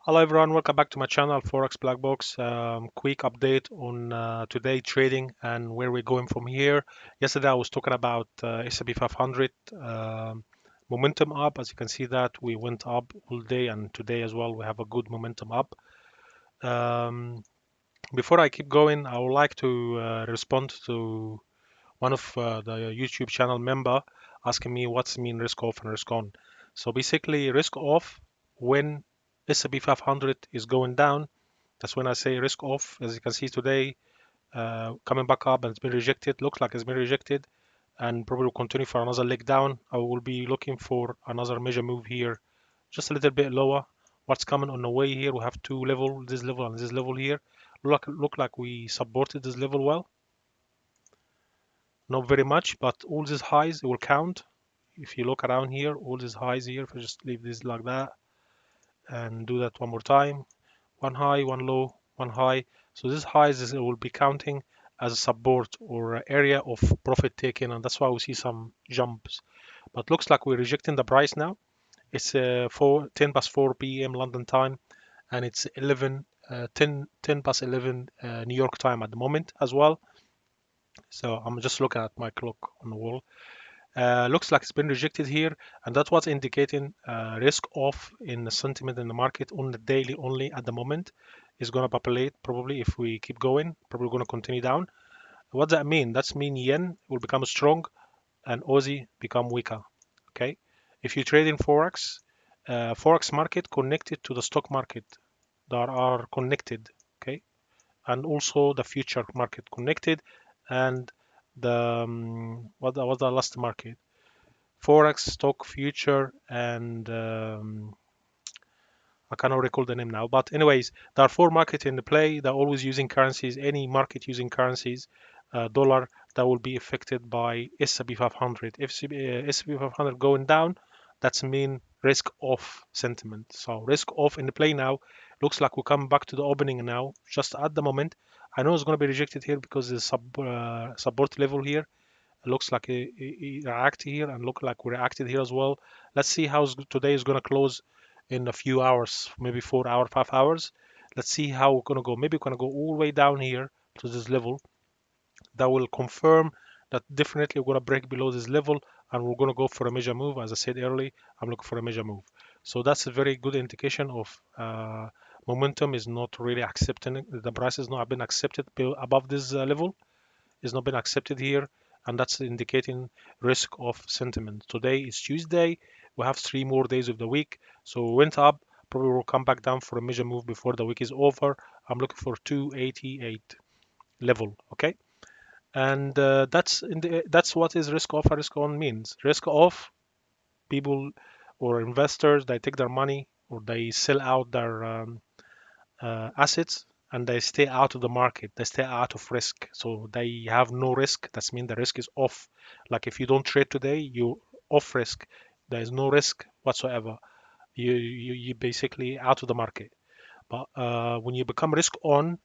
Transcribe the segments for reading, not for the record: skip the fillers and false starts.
Hello everyone, welcome back to my channel Forex Black Box. Quick update on today trading and where we're going from here. Yesterday I was talking about S&P 500 momentum up. As you can see that we went up all day, and today as well we have a good momentum up. Um, Before I keep going, I would like to respond to one of the YouTube channel member asking me what's mean risk off and risk on. So basically risk off when S&P 500 is going down. That's when I say risk off. As you can see today, coming back up and it's been rejected. Looks like it's been rejected and probably will continue for another leg down. I will be looking for another major move here, just a little bit lower. What's coming on the way here? We have two level, this level and this level here. Look like we supported this level well. Not very much, but all these highs will count. If you look around here, all these highs here, if I just leave this like that and do that one more time, one high, one low, one high. So this highs will be counting as a support or area of profit taken, and that's why we see some jumps. But looks like we're rejecting the price now. It's 10 past 4 p.m. London time, and it's 10 past 11 New York time at the moment as well. So I'm just looking at my clock on the wall. Looks like it's been rejected here, and that's what's indicating risk off in the sentiment in the market on the daily only at the moment. Is going to populate probably if we keep going, probably going to continue down. What does that mean? That's mean yen will become strong and Aussie become weaker. Okay, if you trade in forex, forex market connected to the stock market, they are connected. Okay, and also the future market connected, and the what was the last market? Forex, stock, future, and I cannot recall the name now. But anyways, there are four markets in the play. They're always using currencies. Any market using currencies, dollar, that will be affected by S&P 500. If S&P 500 going down, that's mean risk off sentiment. So risk off in the play now. Looks like we're coming back to the opening now. Just at the moment, I know it's going to be rejected here because there's support level here. It looks like it reacted here and look like we reacted here as well. Let's see how today is going to close in a few hours, maybe 4 hours, 5 hours. Let's see how we're going to go. Maybe we're going to go all the way down here to this level. That will confirm that definitely we're going to break below this level and we're going to go for a major move. As I said earlier, I'm looking for a major move. So that's a very good indication of momentum is not really accepting. The price has not been accepted above this level. It's not been accepted here, and that's indicating risk of sentiment. Today is Tuesday. We have 3 more days of the week, so we went up. Probably will come back down for a major move before the week is over. I'm looking for 288 level. Okay, and that's what is risk off and risk on means. Risk off, people or investors, they take their money or they sell out their assets and they stay out of the market, they stay out of risk, so they have no risk. That's mean the risk is off. Like if you don't trade today, you off risk, there is no risk whatsoever. You basically out of the market. But when you become risk on,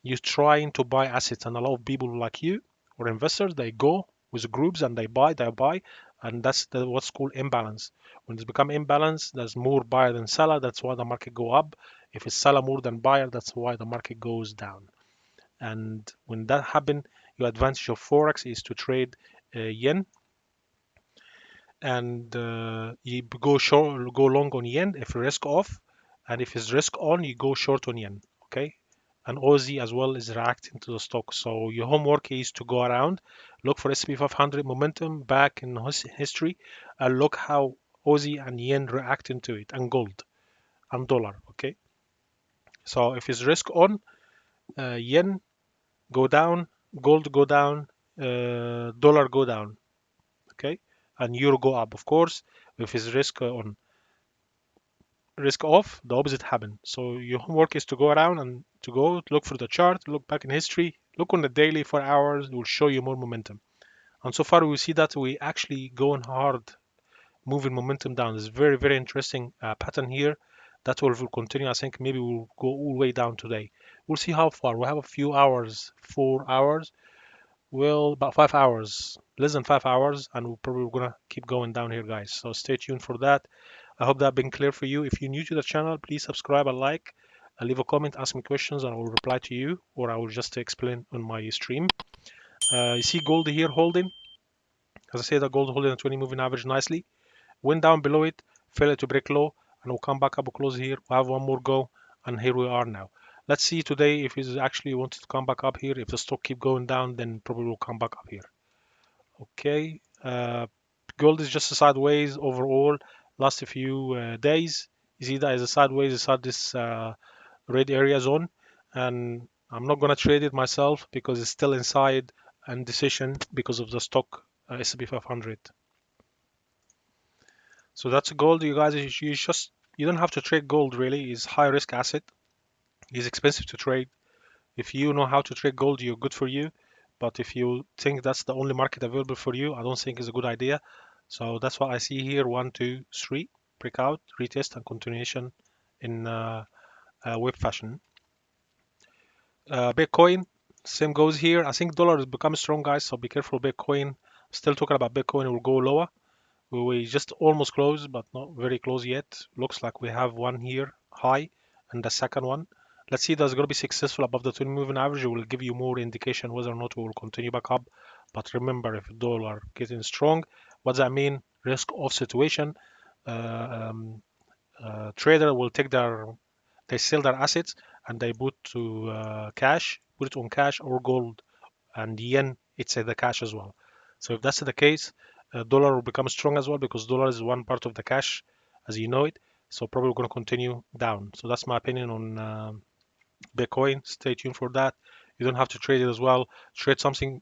you're trying to buy assets, and a lot of people like you or investors, they go with groups and they buy, and that's what's called imbalance. When it's become imbalance, there's more buyer than seller. That's why the market go up. If it's seller more than buyer, that's why the market goes down. And when that happen, your advantage of forex is to trade yen, and you go short, go long on yen if risk off, and if it's risk on, you go short on yen. Okay, and Aussie as well is reacting to the stock. So your homework is to go around, look for S&P 500 momentum back in history, and look how Aussie and yen reacting to it, and gold and dollar. Okay, so if it's risk on, yen go down, gold go down, dollar go down. Okay, and euro go up, of course. If it's risk on, risk off, the opposite happen. So your homework is to go around and to go look for the chart, look back in history, look on the daily for hours. It will show you more momentum. And so far we see that we actually going hard, moving momentum down. It's very, very interesting pattern here. That will continue. I think maybe we'll go all the way down today. We'll see how far. We have a few hours, 4 hours. Well, about 5 hours, less than 5 hours, and we're probably gonna keep going down here, guys. So stay tuned for that. I hope that been clear for you. If you're new to the channel, please subscribe and like. Leave a comment, ask me questions, and I will reply to you, or I will just explain on my stream. You see gold here holding. As I said, the gold holding a 20 moving average nicely. Went down below it, failed to break low, and we'll come back up close here. We'll have one more go, and here we are now. Let's see today if it actually wants to come back up here. If the stock keep going down, then probably will come back up here. Okay, gold is just a sideways overall. Last few days, you see that as a sideways inside this red area zone, and I'm not gonna trade it myself because it's still inside and decision because of the stock S&P 500. So that's gold, you guys. You don't have to trade gold really. It's high risk asset. It's expensive to trade. If you know how to trade gold, you're good for you. But if you think that's the only market available for you, I don't think it's a good idea. So that's what I see here. 1, 2, 3, breakout, retest, and continuation in wave fashion. Bitcoin, same goes here. I think dollar has become strong, guys. So be careful. Bitcoin. Still talking about Bitcoin. It will go lower. We just almost close, but not very close yet. Looks like we have one here high and the second one. Let's see if that's going to be successful above the 20 moving average. It will give you more indication whether or not we will continue back up. But remember, if dollar getting strong, what does that mean? Risk off situation. Uh, um, Trader will they sell their assets and they put to put it on cash or gold, and yen it's the cash as well. So if that's the case, dollar will become strong as well because dollar is one part of the cash as you know it. So probably we're going to continue down. So that's my opinion on Bitcoin. Stay tuned for that. You don't have to trade it as well. Trade something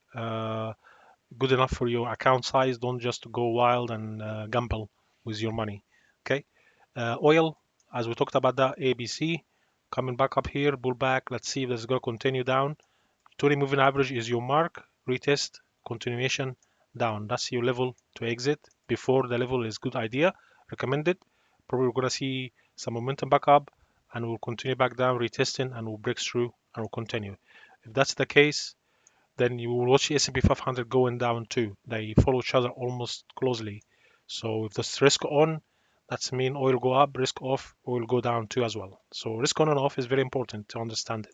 good enough for your account size. Don't just go wild and gamble with your money. Okay. Oil, as we talked about that, ABC coming back up here, pullback. Let's see if this is going to continue down. 20 moving average is your mark, retest, continuation, down. That's your level to exit before the level is good idea, recommended. Probably we're gonna see some momentum back up and we'll continue back down, retesting, and we'll break through and we'll continue. If that's the case, then you will watch the S&P 500 going down too. They follow each other almost closely. So if there's risk on, that's mean oil go up, risk off, oil go down too as well. So risk on and off is very important to understand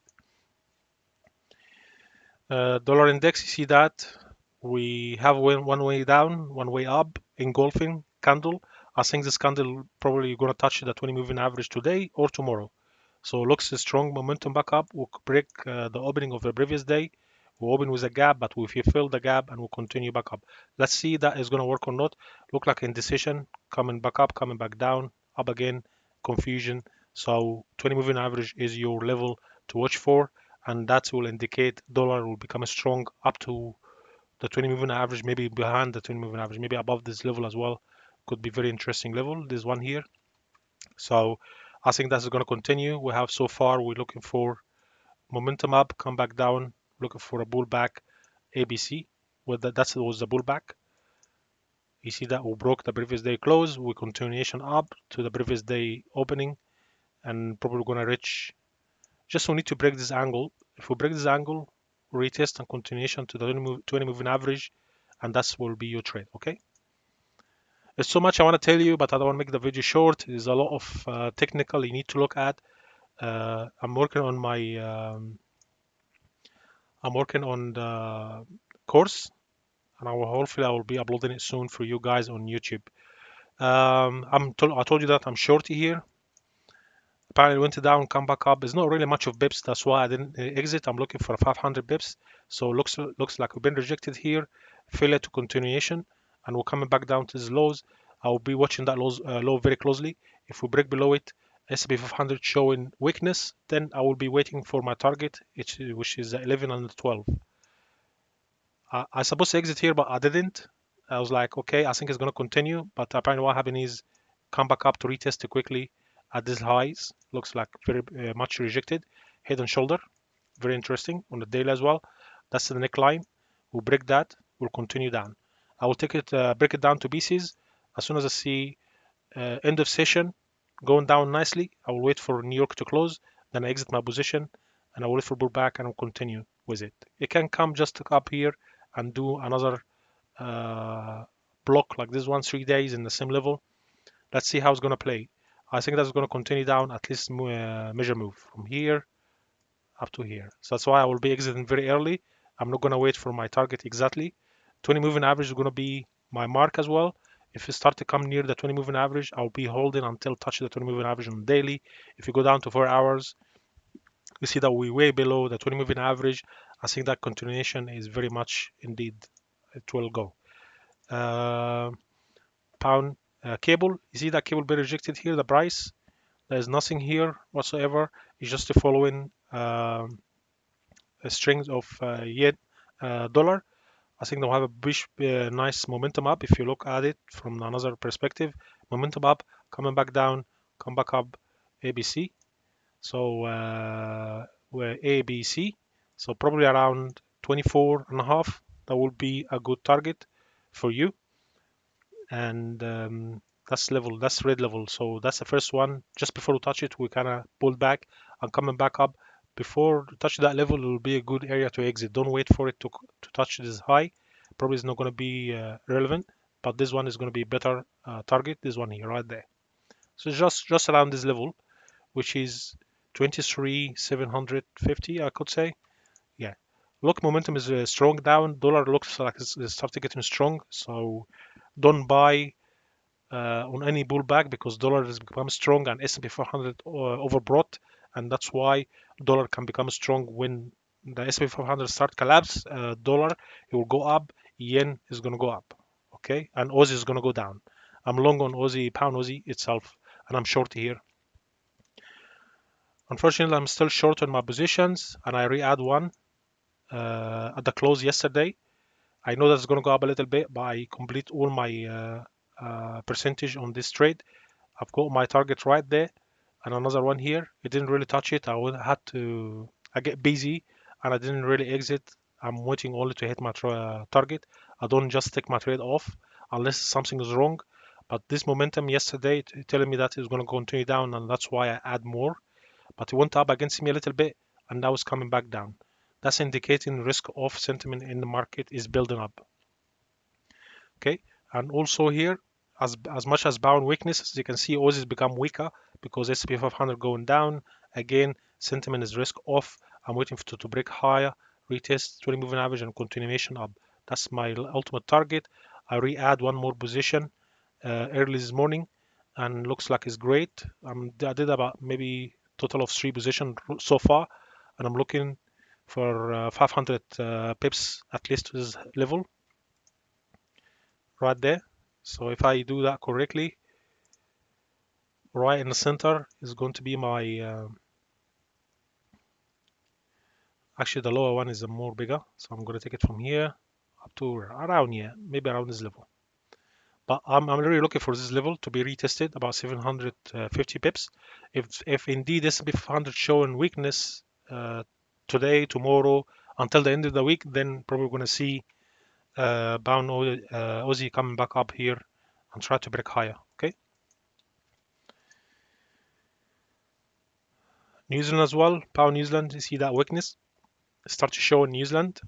it. Dollar index, you see that we have one way down, one way up, engulfing candle. I think this candle probably going to touch the 20 moving average today or tomorrow. So looks a strong momentum back up. We'll break the opening of the previous day. We'll open with a gap, but we fill the gap and we'll continue back up. Let's see that is going to work or not. Look like indecision, coming back up, coming back down, up again, confusion. So 20 moving average is your level to watch for, and that will indicate dollar will become strong up to the 20 moving average, maybe behind the 20 moving average, maybe above this level as well. Could be very interesting level, this one here. So I think that's going to continue. We have so far, we're looking for momentum up, come back down, looking for a pullback ABC. Well, that was the pullback. You see that we broke the previous day close, we continuation up to the previous day opening, and probably going to reach. Just we need to break this angle. If we break this angle, retest and continuation to the 20 moving average, and that will be your trade. Okay. There's so much I want to tell you, but I don't want to make the video short. There's a lot of technical you need to look at. I'm working on I'm working on the course, and hopefully I will be uploading it soon for you guys on YouTube. I told you that I'm shorty here. Apparently went down, come back up. There's not really much of bips. That's why I didn't exit. I'm looking for 500 bips. So looks like we've been rejected here. Failure to continuation, and we're coming back down to the lows. I will be watching that low very closely. If we break below it, S&P 500 showing weakness, then I will be waiting for my target, which is 11 and 12. I supposed to exit here, but I didn't. I was like, okay, I think it's going to continue. But apparently what happened is come back up to retest it quickly at these highs. Looks like very much rejected. Head and shoulder. Very interesting on the daily as well. That's the neckline. We'll break that. We'll continue down. I will break it down to pieces. As soon as I see end of session going down nicely, I will wait for New York to close. Then I exit my position and I will wait for pullback and I'll continue with it. It can come just up here and do another block like this one, 3 days in the same level. Let's see how it's going to play. I think that's going to continue down, at least measure move from here up to here. So that's why I will be exiting very early. I'm not going to wait for my target exactly. 20 moving average is going to be my mark as well. If you start to come near the 20 moving average, I'll be holding until touch the 20 moving average on daily. If you go down to 4 hours, you see that we're way below the 20 moving average. I think that continuation is very much indeed it will go. Uh, Pound cable, you see that cable be rejected here, the price. There's nothing here whatsoever. It's just the following strings of yen, dollar. I think they'll have a nice momentum up if you look at it from another perspective. Momentum up, coming back down, come back up, ABC. So we're ABC. So probably around 24 and a half. That will be a good target for you. And that's level, that's red level. So that's the first one. Just before we touch it, we kind of pulled back and coming back up. Before to touch that level, it will be a good area to exit. Don't wait for it to touch this high. Probably it's not going to be relevant, but this one is going to be better target. This one here, right there. So just around this level, which is 23,750, I could say. Yeah. Look, momentum is strong down. Dollar looks like it's starting getting strong. So don't buy on any pullback because dollar has become strong and S&P 500 overbought, and that's why dollar can become strong when the S&P 500 start collapse. Dollar it will go up, yen is going to go up, okay, and Aussie is going to go down. I'm long on Aussie, pound Aussie itself, and I'm short here. Unfortunately, I'm still short on my positions, and I re-add one at the close yesterday. I know that's going to go up a little bit, but I complete all my percentage on this trade. I've got my target right there and another one here. It didn't really touch it. Had to, I get busy and I didn't really exit. I'm waiting only to hit my target. I don't just take my trade off unless something is wrong. But this momentum yesterday telling me that it's going to continue down, and that's why I add more. But it went up against me a little bit and now it's coming back down. That's indicating risk off sentiment in the market is building up. Okay, and also here, as much as bound weakness, as you can see, Aussies become weaker because S&P 500 going down. Again, sentiment is risk off. I'm waiting for to break higher, retest 20 moving average and continuation up. That's my ultimate target. I re-add one more position early this morning and looks like it's great. I did about maybe total of 3 positions so far, and I'm looking for 500 pips at least to this level right there. So if I do that correctly, right in the center is going to be my, actually the lower one is the more bigger. So I'm going to take it from here up to around here, maybe around this level. But I'm really looking for this level to be retested about 750 pips. If indeed S&P 500 showing weakness today, tomorrow, until the end of the week, then probably going to see bound Aussie coming back up here and try to break higher. Okay. New Zealand as well, pound New Zealand, you see that weakness start to show in New Zealand.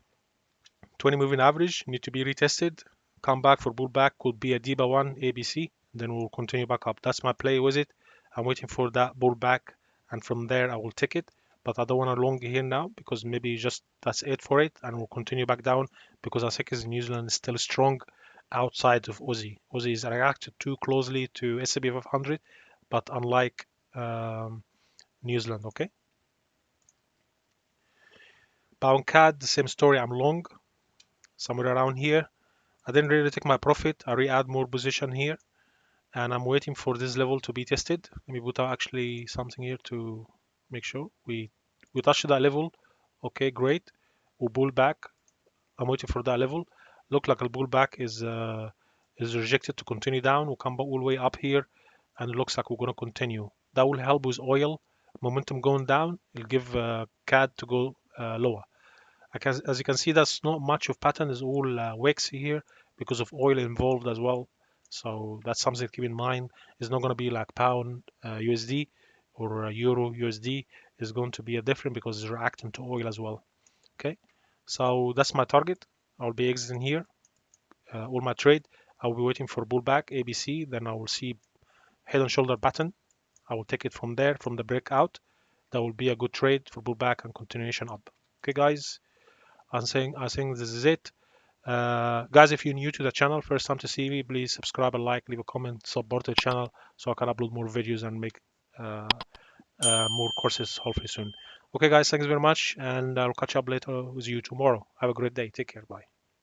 20 moving average need to be retested. Come back for pullback could be a DIBA one ABC. Then we'll continue back up. That's my play with it. I'm waiting for that pullback, and from there I will take it. But I don't want to long here now because maybe just that's it for it, and we'll continue back down because I think New Zealand is still strong outside of Aussie. Aussie is reacted too closely to S&P 500, but unlike New Zealand. Okay. Pound CAD, the same story. I'm long somewhere around here. I didn't really take my profit. I re-add more position here, and I'm waiting for this level to be tested. Let me put out actually something here to make sure we touch that level. Okay, great. We pull back. I'm waiting for that level. Look like a pullback is rejected to continue down. We'll come back all the way up here, and it looks like we're going to continue. That will help with oil momentum going down. It'll give CAD to go lower. As you can see, that's not much of pattern. Is all wicks here because of oil involved as well. So that's something to keep in mind. It's not going to be like pound USD or euro USD. It's going to be a different because it's reacting to oil as well. Okay, so that's my target. I'll be exiting here all my trade. I'll be waiting for pullback ABC. Then I will see head and shoulder pattern. I will take it from there, from the breakout. That will be a good trade for pullback and continuation up. Okay, guys, I think this is it. Guys, if you're new to the channel, first time to see me, please subscribe and like, leave a comment, support the channel so I can upload more videos and make uh, more courses hopefully soon. Okay, guys, thanks very much, and I'll catch up later with you tomorrow. Have a great day. Take care. Bye.